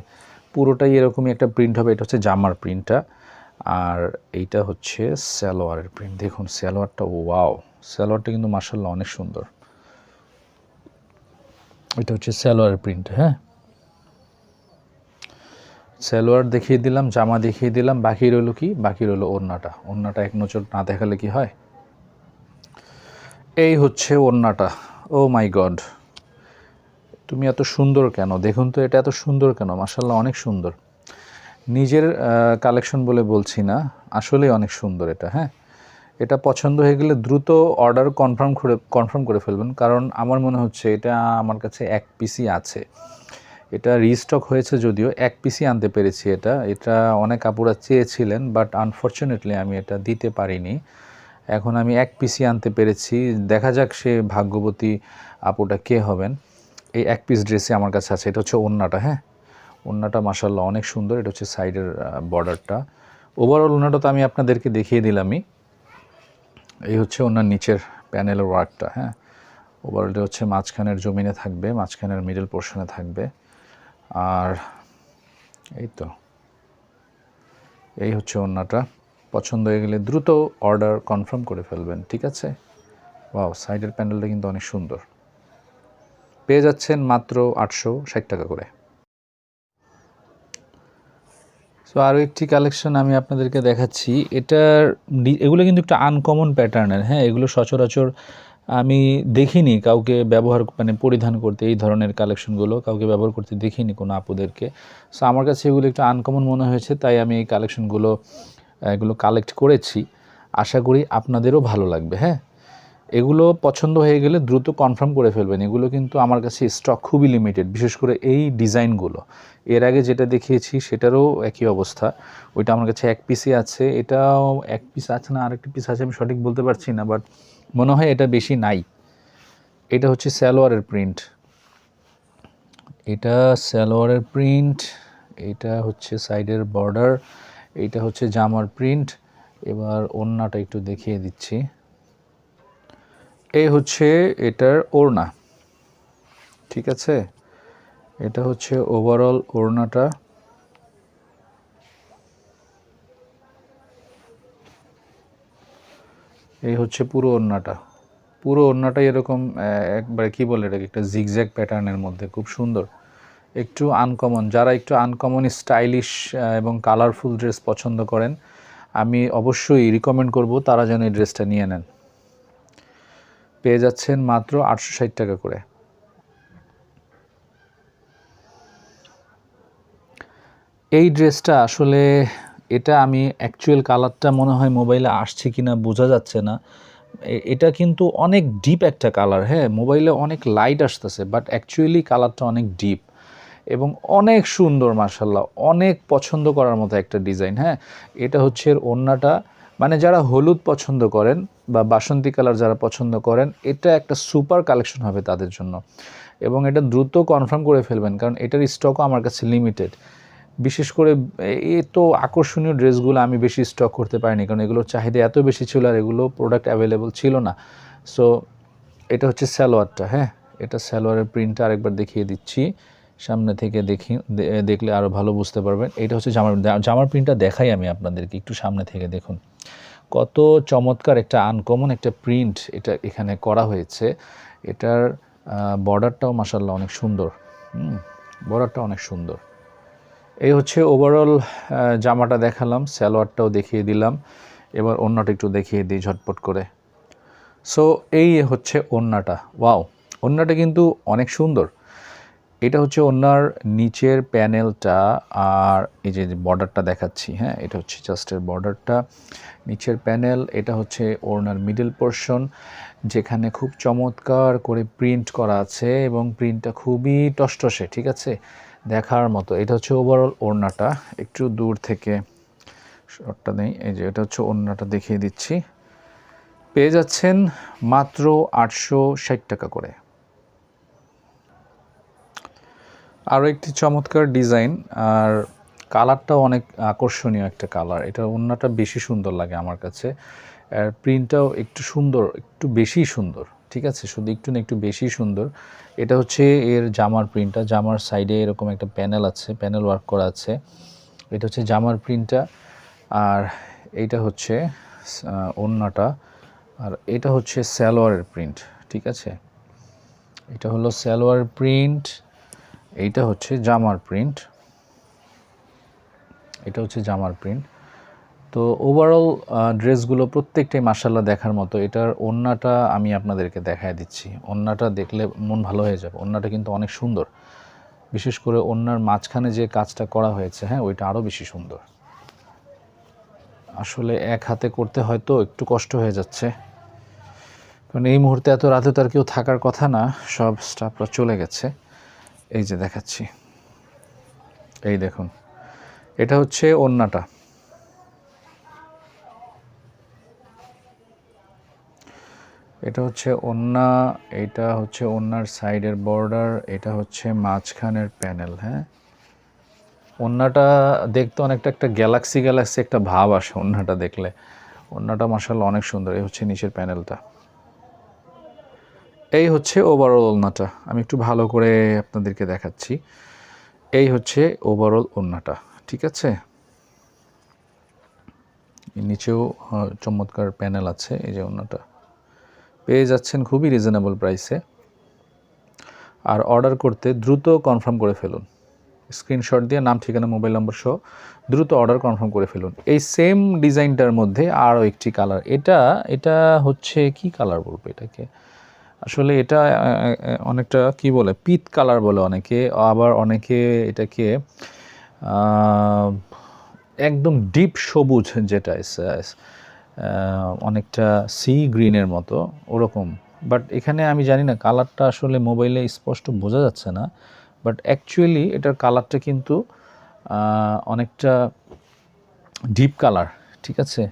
পুরোটাই এরকমই একটা প্রিন্ট হবে। এটা হচ্ছে জামার প্রিন্টটা, আর এইটা হচ্ছে সালোয়ারের প্রিন্ট। দেখুন সালোয়ারটা, ওয়াও! সালোয়ারটা কিন্তু মাশাআল্লাহ অনেক সুন্দর। এটা হচ্ছে সালোয়ারের প্রিন্ট, হ্যাঁ? সালোয়ার দেখিয়ে দিলাম, জামা দেখিয়ে দিলাম, বাকি রইল কি? বাকি রইল ওড়নাটা। ওড়নাটা এক নজর না দেখালে কি হয়? এই হচ্ছে ওড়নাটা। ও মাই গড! তুমি এত সুন্দর কেন? দেখুন তো এটা এত সুন্দর কেন? মাশাআল্লাহ অনেক সুন্দর। নিজের কালেকশন বলে বলছি না, আসলেই অনেক সুন্দর এটা, হ্যাঁ? এটা পছন্দ হয়ে গেলে দ্রুত অর্ডার কনফার্ম করে ফেলবেন, কারণ আমার মনে হচ্ছে এটা আমার কাছে এক পিসই আছে। এটা রিস্টক হয়েছে যদিও, এক পিসই আনতে পেরেছি এটা অনেক আপুরা চেয়েছিলেন, বাট আনফরচুনেটলি আমি এটা দিতে পারিনি। এখন আমি এক পিসই আনতে পেরেছি। দেখা যাক সে ভাগ্যবতী আপুটা কে হবেন। এই এক পিস ড্রেসই আমার কাছে আছে। এটা হচ্ছে ওড়নাটা, হ্যাঁ? ওড়নাটা মাশাআল্লাহ অনেক সুন্দর। এটা হচ্ছে সাইডের বর্ডারটা। ওভারঅল ওড়নাটা তো আমি আপনাদেরকে দেখিয়ে দিলামই। এই হচ্ছে ওড়নার নিচের প্যানেলের ওয়ার্কটা, হ্যাঁ? ওভারঅলটা হচ্ছে মাঝখানের জমিনে থাকবে, মাঝখানের মিডল পোর্শনে থাকবে। আর এই তো এই হচ্ছে ওড়নাটা। পছন্দ হয়ে গেলে দ্রুত অর্ডার কনফার্ম করে ফেলবেন, ঠিক আছে? ওয়াও, সাইডের প্যানেলটা কিন্তু অনেক সুন্দর। পেয়ে যাচ্ছেন মাত্র 860 টাকা করে। সো আরও একটি কালেকশন আমি আপনাদেরকে দেখাচ্ছি। এগুলো কিন্তু একটা আনকমন প্যাটার্নের, হ্যাঁ, এগুলো সচরাচর আমি দেখিনি কাউকে ব্যবহার মানে পরিধান করতে, এই ধরনের কালেকশনগুলো কাউকে ব্যবহার করতে দেখিনি কোনো আপুদেরকে। সো আমার কাছে এগুলো একটু আনকমন মনে হয়েছে, তাই আমি এই কালেকশনগুলো এগুলো কালেক্ট করেছি। আশা করি আপনাদেরও ভালো লাগবে। হ্যাঁ, এগুলো পছন্দ হয়ে গেলে দ্রুত কনফার্ম করে ফেলবেন। এগুলো কিন্তু আমার কাছে স্টক খুবই লিমিটেড, বিশেষ করে এই ডিজাইনগুলো। এর আগে যেটা দেখিয়েছি সেটারও একই অবস্থা, ওইটা আমার কাছে এক পিসই আছে, এটাও এক পিস আছে না আরেকটি পিস আছে আমি সঠিক বলতে পারছি না, বাট মনে হয় এটা বেশি নাই। এটা হচ্ছে সালোয়ারের প্রিন্ট, এটা সালোয়ারের প্রিন্ট, এটা হচ্ছে সাইডের বর্ডার, এইটা হচ্ছে জামার প্রিন্ট। এবার ওড়নাটা একটু দেখিয়ে দিচ্ছি। এই হচ্ছে এটার ওড়না, ঠিক আছে? এটা হচ্ছে ওভারঅল ওড়নাটা। এই হচ্ছে পুরো ওড়নাটা। পুরো ওড়নাটাই এরকম একবারে কী বলে এটাকে, একটা জিগজ্যাগ প্যাটার্নের মধ্যে, খুব সুন্দর, একটু আনকমন। যারা একটু আনকমন স্টাইলিশ এবং কালারফুল ড্রেস পছন্দ করেন, আমি অবশ্যই রিকমেন্ড করব তারা যেন এই ড্রেসটা নিয়ে নেন। পেয়ে যাচ্ছেন মাত্র 860 টাকা করে। এই ড্রেসটা আসলে এটা আমি অ্যাকচুয়াল কালারটা মনে হয় মোবাইলে আসছে কিনা বোঝা যাচ্ছে না। এটা কিন্তু অনেক ডিপ একটা কালার, হ্যাঁ, মোবাইলে অনেক লাইট আসতেছে, বাট অ্যাকচুয়ালি কালারটা অনেক ডিপ এবং অনেক সুন্দর, মাশাআল্লাহ, অনেক পছন্দ করার মতো একটা ডিজাইন। হ্যাঁ, এটা হচ্ছে ওড়নাটা, মানে যারা হলুদ পছন্দ করেন বা বাসন্তী কালার যারা পছন্দ করেন, এটা একটা সুপার কালেকশন হবে তাদের জন্য। এবং এটা দ্রুত কনফার্ম করে ফেলবেন, কারণ এটার স্টকও আমার কাছে লিমিটেড। বিশেষ করে এত আকর্ষণীয় ড্রেসগুলো আমি বেশি স্টক করতে পারিনি, কারণ এগুলোর চাহিদা এত বেশি ছিল আর এগুলো প্রোডাক্ট অ্যাভেলেবল ছিল না। সো এটা হচ্ছে সালোয়ারটা। হ্যাঁ, এটা সালোয়ারের প্রিন্টটা আরেকবার দেখিয়ে দিচ্ছি, সামনে থেকে দেখলে আরও ভালো বুঝতে পারবেন। এটা হচ্ছে জামার প্রিন্টটা দেখাই আমি আপনাদেরকে, একটু সামনে থেকে দেখুন কত চমৎকার একটা আনকমন একটা প্রিন্ট এটা এখানে করা হয়েছে। এটার বর্ডারটাও মাশাআল্লাহ অনেক সুন্দর, বর্ডারটা অনেক সুন্দর। এই হচ্ছে ওভারঅল জামাটা দেখালাম, সালোয়ারটাও দেখিয়ে দিলাম। এবার ওড়নাটা একটু দেখিয়ে দিই ঝটপট করে। সো এই হচ্ছে ওড়নাটা। ওয়াও, ওড়নাটা কিন্তু অনেক সুন্দর। এটা হচ্ছে ওড়নার নিচের প্যানেলটা, আর এই যে বর্ডারটা দেখাচ্ছি, হ্যাঁ, এটা হচ্ছে জাস্টের বর্ডারটা, নিচের প্যানেল। এটা হচ্ছে ওড়নার মিডল পোর্শন, যেখানে খুব চমৎকার করে প্রিন্ট করা আছে এবং প্রিন্টটা খুবই টসটসে, ঠিক আছে, দেখার মতো। এটা হচ্ছে ওভারঅল ওড়নাটা। একটু দূর থেকে শটটা নেই, এই যে এটা হচ্ছে ওড়নাটা দেখিয়ে দিচ্ছি। পেয়ে যাচ্ছেন মাত্র 860 টাকা করে। আরও একটি চমৎকার ডিজাইন, আর কালারটাও অনেক আকর্ষণীয় একটা কালার। এটা ওড়নাটা বেশি সুন্দর লাগে আমার কাছে, আর প্রিন্টটাও একটু সুন্দর, একটু বেশি সুন্দর, ঠিক আছে, শুধু একটু না একটু বেশি সুন্দর। এটা হচ্ছে এর জামার প্রিন্টটা, জামার সাইডে এরকম একটা প্যানেল আছে, প্যানেল ওয়ার্ক করা আছে। এটা হচ্ছে জামার প্রিন্টটা, আর এইটা হচ্ছে ওড়নাটা, আর এটা হচ্ছে সালোয়ারের প্রিন্ট, ঠিক আছে। এটা হলো সালোয়ার প্রিন্ট, এইটা হচ্ছে জামার প্রিন্ট, এটা হচ্ছে জামার প্রিন্ট। তো ওভারঅল ড্রেসগুলো প্রত্যেকটাই মাশাআল্লাহ দেখার মতো। এটার ওড়নাটা আমি আপনাদেরকে দেখায় দিচ্ছি, ওড়নাটা দেখলে মন ভালো হয়ে যাবে। ওড়নাটা কিন্তু অনেক সুন্দর, বিশেষ করে ওড়নার মাঝখানে যে কাজটা করা হয়েছে, হ্যাঁ, ওইটা আরও বেশি সুন্দর। আসলে এক হাতে করতে হয়তো একটু কষ্ট হয়ে যাচ্ছে, কারণ এই মুহূর্তে এত রাতে তো আর কেউ থাকার কথা না, সব স্টাফরা চলে গেছে। এই যে দেখাচ্ছি, এই দেখুন, এটা হচ্ছে ওড়নাটা। এটা হচ্ছে ওড়না, এটা হচ্ছে ওড়নার সাইডের বর্ডার, এটা হচ্ছে মাঝখানের প্যানেল। হ্যাঁ, ওড়নাটা দেখতে অনেকটা একটা গ্যালাক্সি গ্যালাক্সি একটা ভাব আসে ওড়নাটা দেখলে। ওড়নাটা মাশাআল্লাহ অনেক সুন্দর। এই হচ্ছে নিচের প্যানেলটা। এই হচ্ছে ওভারঅল ওড়নাটা, আমি একটু ভালো করে আপনাদেরকে দেখাচ্ছি। এই হচ্ছে ওভারঅল ওড়নাটা, ঠিক আছে। নিচেও চমৎকার প্যানেল আছে। এই যে ওড়নাটা পেয়ে যাচ্ছেন খুবই রিজনেবল প্রাইসে। আর অর্ডার করতে দ্রুত কনফার্ম করে ফেলুন, স্ক্রিনশট দিয়ে নাম, ঠিকানা, মোবাইল নম্বর সহ দ্রুত অর্ডার কনফার্ম করে ফেলুন। এই সেম ডিজাইনটার মধ্যে আরও একটি কালার, এটা হচ্ছে কি কালার বলবো এটাকে, আসলে এটা অনেকটা কি বলে, পিত কালার বলে অনেকে, আবার অনেকে এটাকে একদম ডিপ সবুজ, যেটা অনেকটা সি গ্রিনের মতো ওরকম। বাট এখানে আমি জানি না, কালারটা আসলে মোবাইলে স্পষ্ট বোঝা যাচ্ছে না, বাট অ্যাকচুয়ালি এটার কালারটা কিন্তু অনেকটা ডিপ কালার, ঠিক আছে,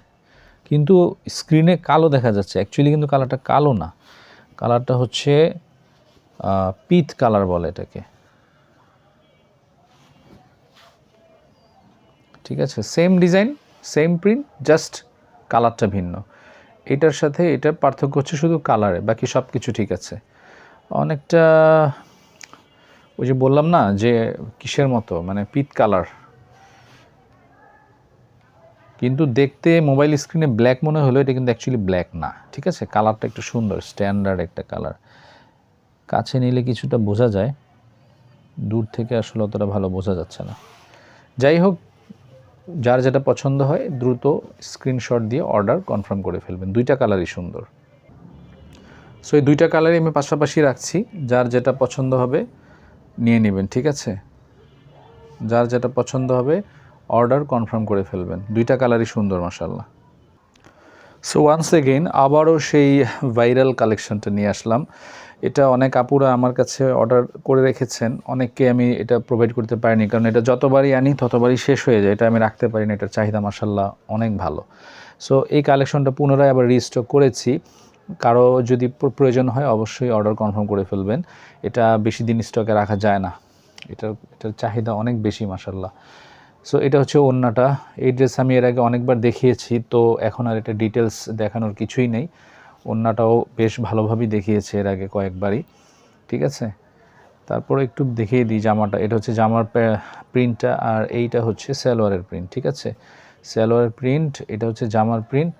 কিন্তু স্ক্রিনে কালো দেখা যাচ্ছে, অ্যাকচুয়ালি কিন্তু কালারটা কালো না, কালারটা হচ্ছে পিত কালার বলে এটাকে, ঠিক আছে। Same design, same print, just কালারটা ভিন্ন। এটার সাথে এটার পার্থক্য হচ্ছে শুধু কালারে, বাকি সব কিছু ঠিক আছে। অনেকটা ওই যে বললাম না যে কিসের মতো, মানে পিত কালার, কিন্তু দেখতে মোবাইল স্ক্রিনে ব্ল্যাক মনে হলো, এটা কিন্তু অ্যাকচুয়ালি ব্ল্যাক না, ঠিক আছে। কালারটা একটু সুন্দর, স্ট্যান্ডার্ড একটা কালার, কাছে নিলে কিছুটা বোঝা যায়, দূর থেকে আসলে অতটা ভালো বোঝা যাচ্ছে না। যাই হোক, যার যেটা পছন্দ হয় দ্রুত স্ক্রিনশট দিয়ে অর্ডার কনফার্ম করে ফেলবেন। দুইটা কালারই সুন্দর। সো এই দুইটা কালারই আমি পাশাপাশি রাখছি, যার যেটা পছন্দ হবে নিয়ে নেবেন, ঠিক আছে। যার যেটা পছন্দ হবে অর্ডার কনফার্ম করে ফেলবেন। দুইটা কালারই সুন্দর মাশাআল্লাহ। সো ওয়ান্স এগেইন আবারও সেই ভাইরাল কালেকশনটা নিয়ে আসলাম। এটা অনেক আপুরা আমার কাছে অর্ডার করে রেখেছেন, অনেককে আমি এটা প্রোভাইড করতে পারিনি, কারণ এটা যতবারই আনি ততবারই শেষ হয়ে যায়, এটা আমি রাখতে পারি না, এটার চাহিদা মাশাআল্লাহ অনেক ভালো। সো এই কালেকশনটা পুনরায় আবার রিস্টক করেছি, কারো যদি প্রয়োজন হয় অবশ্যই অর্ডার কনফার্ম করে ফেলবেন। এটা বেশি দিন স্টকে রাখা যায় না, এটার চাহিদা অনেক বেশি মাশাআল্লাহ। সো এটা হচ্ছে ওড়নাটা। এই ড্রেস আমি এর আগে অনেকবার দেখিয়েছি, তো এখন আর এটা ডিটেলস দেখানোর কিছুই নেই। ওড়নাটাও বেশ ভালোভাবেই দেখিয়েছে এর আগে কয়েকবারই, ঠিক আছে। তারপরে একটু দেখিয়ে দিই জামাটা। এটা হচ্ছে জামার প্রিন্টটা, আর এইটা হচ্ছে সালোয়ারের প্রিন্ট, ঠিক আছে। সালোয়ারের প্রিন্ট, এটা হচ্ছে জামার প্রিন্ট,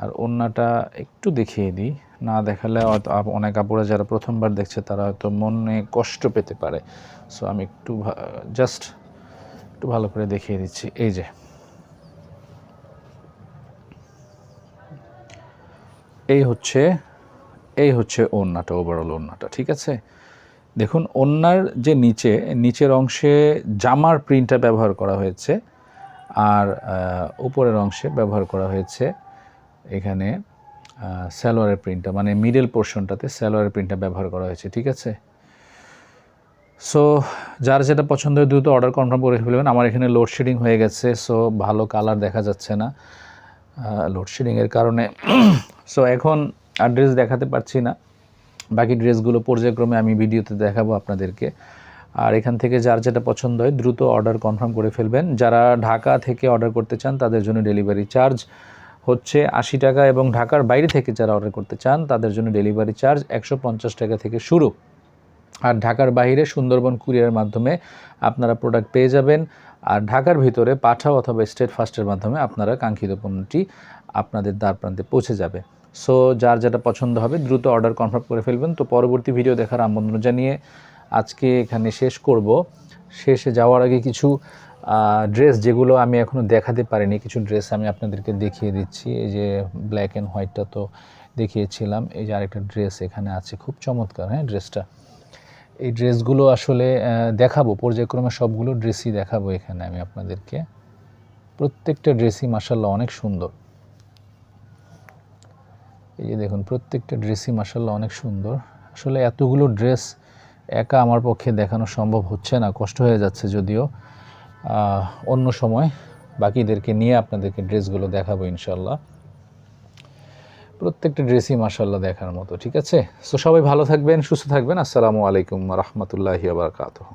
আর ওড়নাটা একটু দেখিয়ে দিই। না দেখালে হয়তো অনেক আপুরা যারা প্রথমবার দেখছে তারা হয়তো মনে কষ্ট পেতে পারে। সো আমি একটু জাস্ট একটু ভালো করে দেখিয়ে দিচ্ছি। এই হচ্ছে ওড়নাটা, ওভারঅল ওড়নাটা, ঠিক আছে। দেখুন ওড়নার যে নিচের অংশে জামার প্রিন্টটা ব্যবহার করা হয়েছে, আর উপরের অংশে ব্যবহার করা হয়েছে এখানে সালোয়ারের প্রিন্টটা, মানে মিডল পোর্শনটাতে সালোয়ারের প্রিন্টটা ব্যবহার করা হয়েছে, ঠিক আছে। সো যার যেটা পছন্দ হয় দ্রুত অর্ডার কনফার্ম করে ফেলবেন। আমার এখানে লোডশেডিং হয়ে গেছে, সো ভালো কালার দেখা যাচ্ছে না লোডশেডিংয়ের কারণে। সো এখন আর ড্রেস দেখাতে পারছি না, বাকি ড্রেসগুলো পর্যায়ক্রমে আমি ভিডিওতে দেখাবো আপনাদেরকে। আর এখান থেকে যার যেটা পছন্দ হয় দ্রুত অর্ডার কনফার্ম করে ফেলবেন। যারা ঢাকা থেকে অর্ডার করতে চান তাদের জন্য ডেলিভারি চার্জ হচ্ছে 80 টাকা, এবং ঢাকার বাইরে থেকে যারা অর্ডার করতে চান তাদের জন্য ডেলিভারি চার্জ 150 টাকা থেকে শুরু। আর ঢাকার বাইরে সুন্দরবন কুরিয়ারের মাধ্যমে আপনারা প্রোডাক্ট পেয়ে যাবেন, আর ঢাকার ভিতরে পাঠাও অথবা স্টেট ফাস্টের মাধ্যমে আপনারা কাঙ্ক্ষিত পণ্যটি আপনাদের দ্বার প্রান্তে পৌঁছে যাবে। সো যার যেটা পছন্দ হবে দ্রুত অর্ডার কনফার্ম করে ফেলবেন। তো পরবর্তী ভিডিও দেখার আমন্ত্রণ জানিয়ে আজকে এখানে শেষ করব। শেষে যাওয়ার আগে কিছু ড্রেস যেগুলো আমি এখনও দেখাতে পারিনি, কিছু ড্রেস আমি আপনাদেরকে দেখিয়ে দিচ্ছি। এই যে ব্ল্যাক অ্যান্ড হোয়াইটটা তো দেখিয়েছিলাম, এই যে আরেকটা ড্রেস এখানে আছে, খুব চমৎকার, হ্যাঁ ড্রেসটা। এই ড্রেসগুলো আসলে দেখাবো পর্যায়ক্রমে, সবগুলো ড্রেসই দেখাবো এখানে আমি আপনাদেরকে। প্রত্যেকটা ড্রেসই মাশাআল্লাহ অনেক সুন্দর। এই যে দেখুন প্রত্যেকটা ড্রেসই মাশাআল্লাহ অনেক সুন্দর। আসলে এতগুলো ড্রেস একা আমার পক্ষে দেখানো সম্ভব হচ্ছে না, কষ্ট হয়ে যাচ্ছে, যদিও অন্য সময় বাকিদেরকে নিয়ে আপনাদেরকে ড্রেসগুলো দেখাবো ইনশাল্লাহ। প্রত্যেকটা ড্রেসই মাশাআল্লাহ দেখার মতো, ঠিক আছে। সো সবাই ভালো থাকবেন, সুস্থ থাকবেন। আসসালামু আলাইকুম ওয়া রাহমাতুল্লাহি ওয়া বারাকাতুহু।